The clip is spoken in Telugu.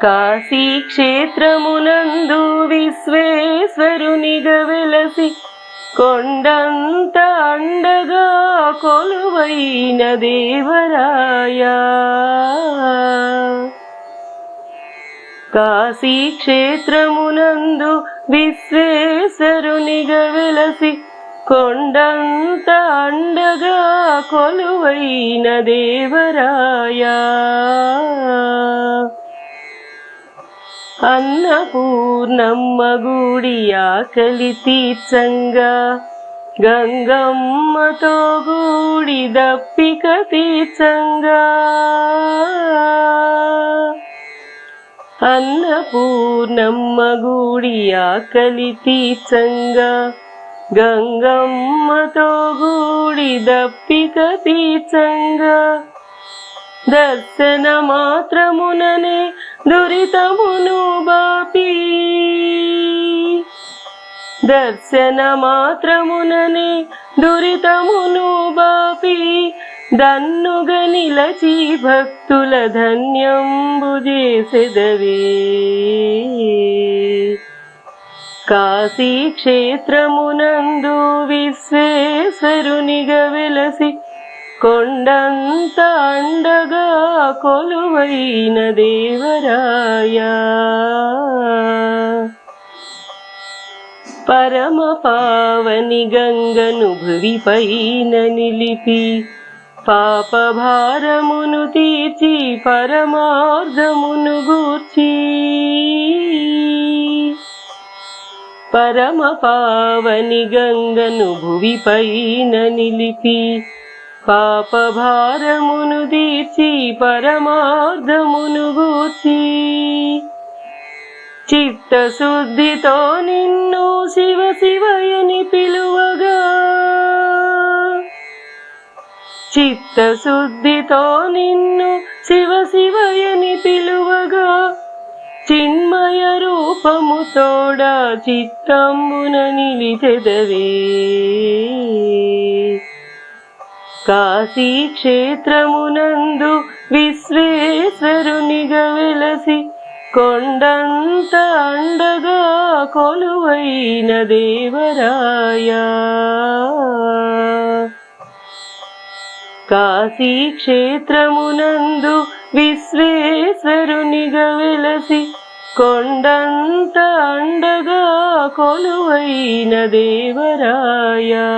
కాశీ క్షేత్రమునందు విశ్వేశ్వరునిగా వెలసి కొండంత అండగా కొలువైన దేవరాయా. కాశీ క్షేత్రమునందు విశ్వేశ్వరునిగా వెలసి కొండంత అండగా కొలువైన దేవరాయా. అన్నపూర్ణమ్మ గుడి ఆకలి తీర్చంగా గంగమ్మతో గూడి దప్పిక తీర్చంగా. అన్నపూర్ణమ్మ గుడి ఆకలి తీర్చంగా గంగమ్మతో గూడి దప్పిక తీర్చంగా. దర్శన మాత్రముననే దురితమును బాపి దర్శన మాత్రముననే దురితమును బాపి దన్నుగా నిలచి భక్తుల ధన్యంబు చేసెదవే. కాశీ క్షేత్రమునందు విశ్వేశ్వరునిగా వెలసి కొండంత అండగా కొలువైన దేవరాయా. పరమ పావని గంగను భువిపైన నిలిపి పాప భారమును తీర్చి పరమార్థమును గూర్చి. పరమ పావని గంగను భువిపైన నిలిపి పాప భారమును తీర్చి పరమార్థమును గూర్చి. చిత్తశుద్ధితో నిన్ను శివ శివయని పిలువగా చిత్తశుద్ధితో నిన్ను శివ శివయని పిలువగా చిన్మయ రూపము తోడా చిత్తంబున నిలిచెదవే. కాశీ క్షేత్రమునందు విశ్వేశ్వరునిగా వెలసి కొండంత అండగా కొలువైన దేవరాయా. కాశీ క్షేత్రమునందు విశ్వేశ్వరునిగా వెలసి కొండంత అండగా కొలువైన దేవరాయా.